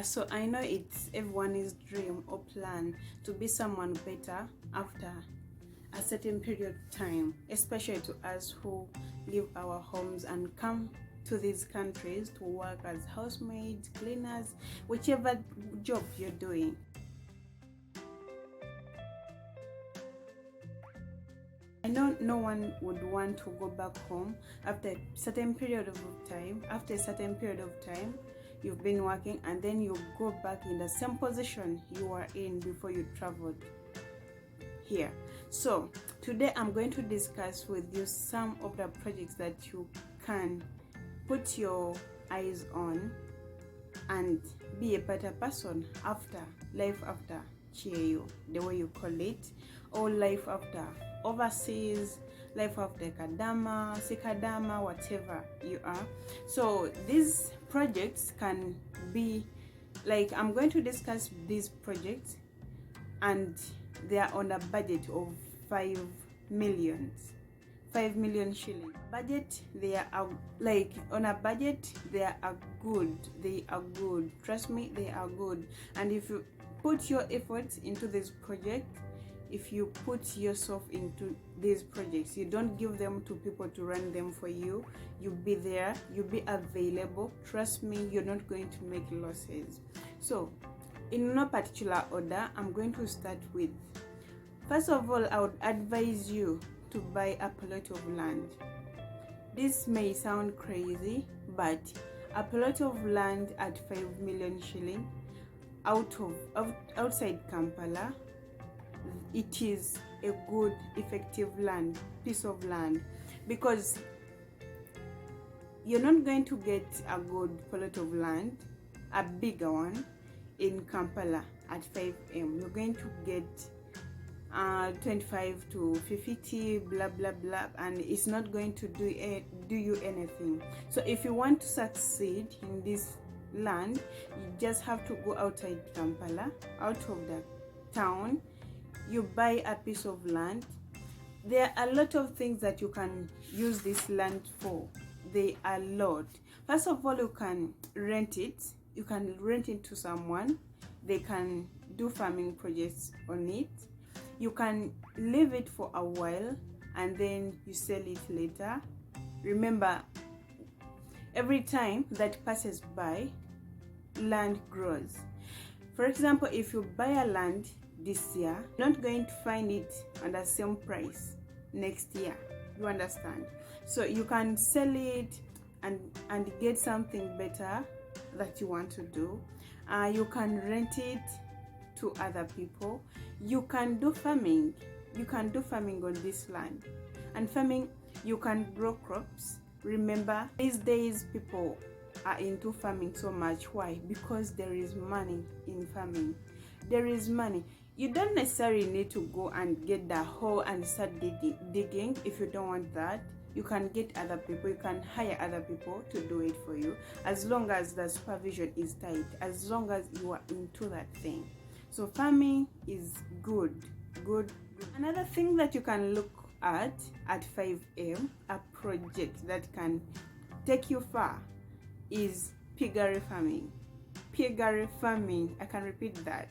So I know it's everyone's dream or plan to be someone better after a certain period of time, especially to us who leave our homes and come to these countries to work as housemaids, cleaners, whichever job you're doing. I know no one would want to go back home after a certain period of time. After a certain period of time, you've been working and then you go back in the same position you were in before you traveled here. So today I'm going to discuss with you some of the projects that you can put your eyes on and be a better person after life after Chieo, the way you call it, or life after overseas, life after Kadama, Sikadama, whatever you are. So these projects can be like, I'm going to discuss these projects and they are on a budget of 5 million shilling budget. They are like, on a budget they are good, trust me, they are good. And if you put your efforts into this project, if you put yourself into these projects, you don't give them to people to run them for you, you be there, you be available, trust me, you're not going to make losses. So in no particular order, I'm going to start with, first of all, I would advise you to buy a plot of land. This may sound crazy, but a plot of land at 5 million shilling outside Kampala, it is a good, effective piece of land, because you're not going to get a good plot of land, a bigger one, in Kampala at 5M. You're going to get 25 to 50, blah blah blah, and it's not going to do you anything. So if you want to succeed in this land, you just have to go outside Kampala, out of the town. You buy a piece of land. There are a lot of things that you can use this land for. They are a lot. First of all, you can rent it. You can rent it to someone. They can do farming projects on it. You can leave it for a while and then you sell it later. Remember, every time that passes by, land grows. For example, if you buy a land this year, you're not going to find it at the same price next year. You understand? So you can sell it and get something better that you want to do. You can rent it to other people. You can do farming. You can do farming on this land. And farming, you can grow crops. Remember, these days people are into farming so much. Why? Because there is money in farming. There is money. You don't necessarily need to go and get the hole and start digging. If you don't want that, you can get other people, you can hire other people to do it for you, as long as the supervision is tight, as long as you are into that thing. So farming is good. Another thing that you can look at 5M, a project that can take you far, is piggery farming. Piggery farming, I can repeat that.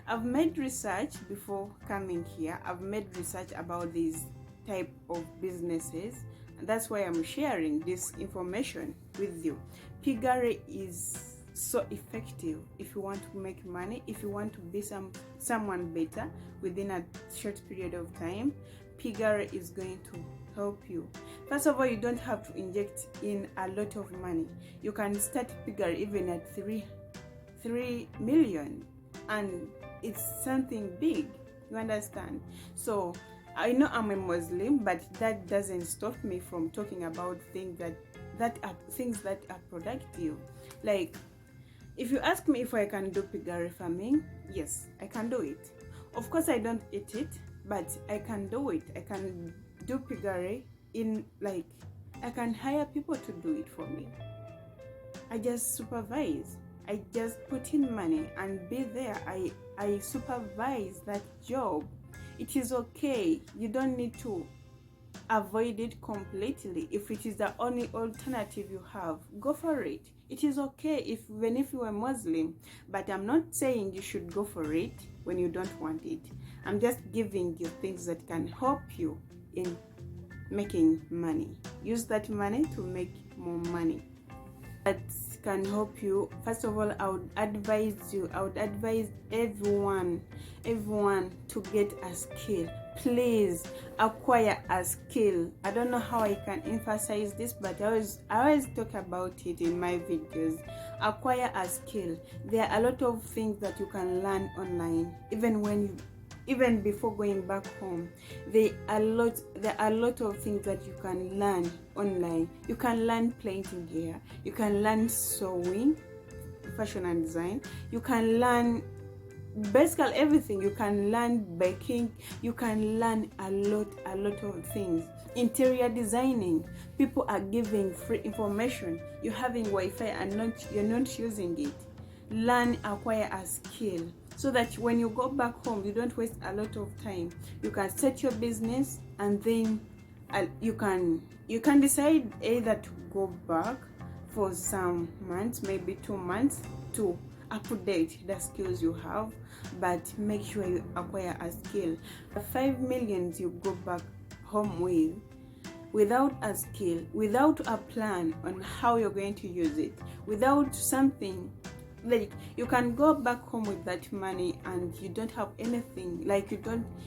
I've made research before coming here. I've made research about these type of businesses, and that's why I'm sharing this information with you. Piggery is so effective if you want to make money, if you want to be someone better within a short period of time. Piggery is going to help you. First of all, you don't have to inject in a lot of money. You can start piggery even at 3 million, and it's something big, you understand? So I know I'm a Muslim, but that doesn't stop me from talking about things that are productive. Like, if you ask me if I can do piggery farming, yes, I can do it. Of course, I don't eat it, but I can do it. I can do piggery in, like, I can hire people to do it for me. I just supervise. I just put in money and be there. I supervise that job. It is okay. You don't need to avoid it completely. If it is the only alternative you have, go for it. It is okay even if you are Muslim, but I'm not saying you should go for it when you don't want it. I'm just giving you things that can help you in making money. Use that money to make more money. That can help you. First of all, I would advise everyone to get a skill. Please acquire a skill. I don't know how I can emphasize this, but I always talk about it in my videos. Acquire a skill. There are a lot of things that you can learn online, even before going back home. There are a lot of things that you can learn online. You can learn painting here, you can learn sewing, fashion and design, you can learn basically everything. You can learn baking, you can learn a lot of things. Interior designing, people are giving free information. You're having Wi-Fi and you're not using it. Learn, acquire a skill, so that when you go back home you don't waste a lot of time. You can set your business, and then you can decide either to go back for some months, maybe 2 months, to update the skills you have, but make sure you acquire a skill. The 5 million you go back home with, without a skill, without a plan on how you're going to use it, without something, like you can go back home with that money and you don't have anything, like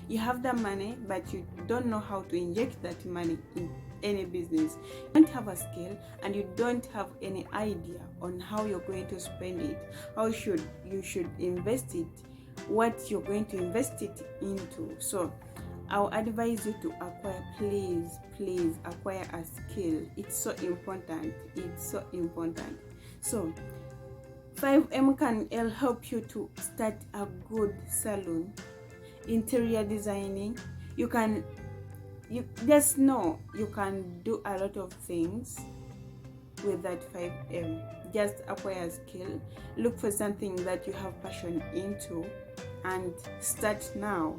you have the money but you don't know how to inject that money in any business. You don't have a skill and you don't have any idea on how you're going to spend it, how you should invest it, what you're going to invest it into. So I'll advise you to acquire, please acquire a skill. It's so important. So 5M can help you to start a good salon. Interior designing, you just know you can do a lot of things with that 5M. Just acquire a skill, look for something that you have passion into, and start now.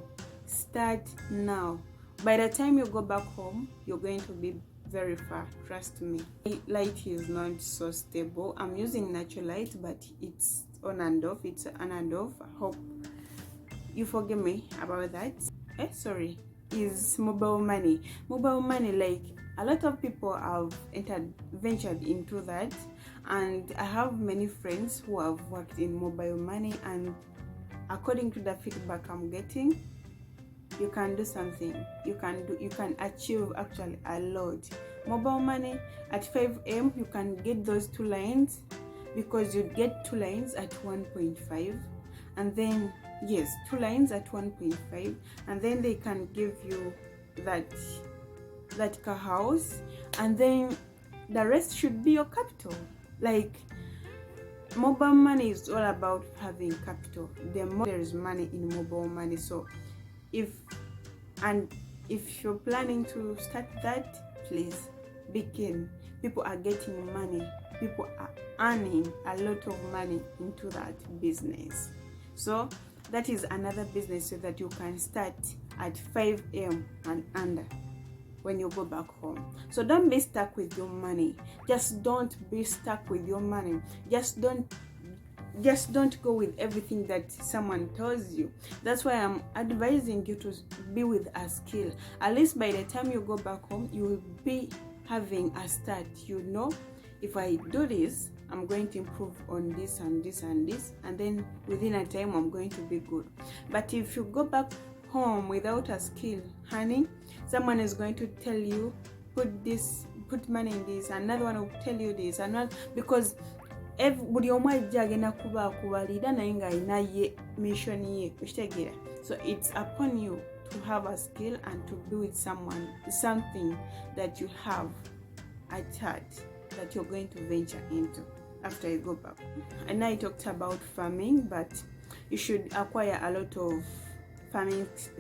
By the time you go back home, you're going to be very far, trust me. Light is not so stable. I'm using natural light, but it's on and off. I hope you forgive me about that. Sorry, is mobile money. Like a lot of people have ventured into that, and I have many friends who have worked in mobile money, and according to the feedback I'm getting, you can do something. You can achieve actually a lot. Mobile money at 5M, you can get those 2 lines, because you get 2 lines at 1.5, and then 2 lines at 1.5, and then they can give you that car house, and then the rest should be your capital. Like, mobile money is all about having capital. The more there is money in mobile money. So if you're planning to start that, please begin. People are getting money, people are earning a lot of money into that business. So that is another business so that you can start at 5M and under when you go back home. So don't be stuck with your money. Just don't be stuck with your money. Just don't go with everything that someone tells you. That's why I'm advising you to be with a skill. At least by the time you go back home, you will be having a start. You know, if I do this, I'm going to improve on this and this and this, and then within a time I'm going to be good. But if you go back home without a skill, honey, someone is going to tell you, put money in this, another one will tell you this, another, because buli omu ajja agenda kubalira naye nga alina ye mission ye, okitegeera. So it's upon you to have a skill and to be with something that you have at heart that you're going to venture into after you go back. And I talked about farming, but you should acquire a lot of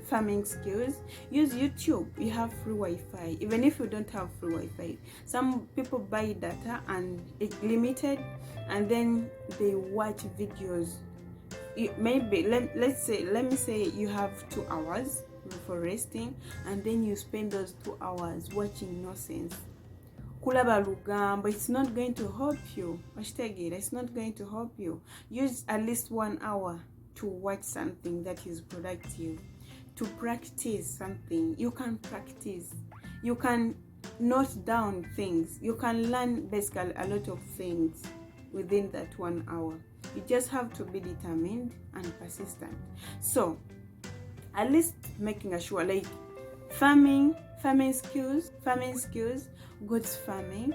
farming skills. Use YouTube. You have free Wi-Fi. Even if you don't have free Wi-Fi, some people buy data and it's limited, and then they watch videos. Maybe let me say you have 2 hours for resting, and then you spend those 2 hours watching nonsense, kulaba lugambo, it's not going to help you. It's not going to help you. Use at least 1 hour to watch something that is productive, to practice something. You can practice, you can note down things, you can learn basically a lot of things within that 1 hour. You just have to be determined and persistent. So at least making sure, like farming skills, goods farming,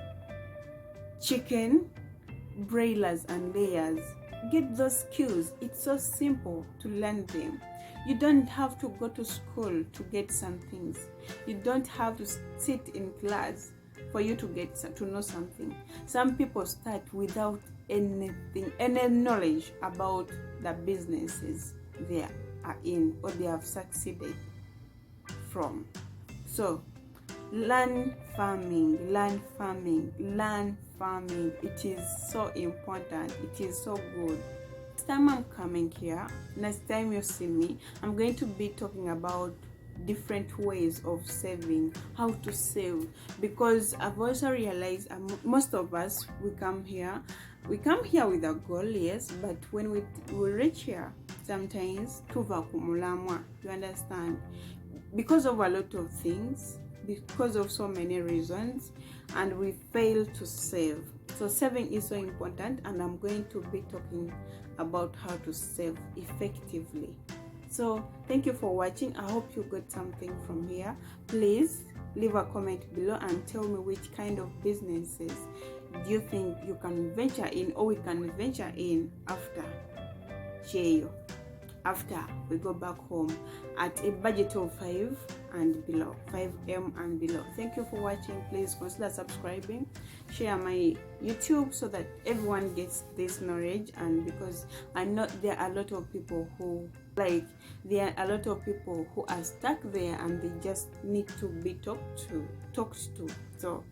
chicken, broilers and layers. Get those skills. It's so simple to learn them. You don't have to go to school to get some things. You don't have to sit in class for you to know something. Some people start without anything, any knowledge about the businesses they are in or they have succeeded from. So learn farming. It is so important. It is so good. Next time I'm coming here, next time you see me, I'm going to be talking about different ways of saving, how to save, because I've also realized most of us, we come here with a goal, yes, but when we reach here, sometimes tuva kumulamwa, you understand, because of a lot of things, because of so many reasons, and we fail to save. So saving is so important, and I'm going to be talking about how to save effectively. So thank you for watching. I hope you got something from here. Please leave a comment below and tell me which kind of businesses do you think you can venture in, or we can venture in after jail, after we go back home, at a budget of 5 and below, 5M and below. Thank you for watching. Please consider subscribing, share my YouTube so that everyone gets this knowledge. And because I know there are a lot of people who are stuck there and they just need to be talked to. So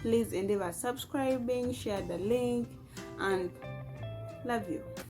please endeavor subscribing, share the link, and love you.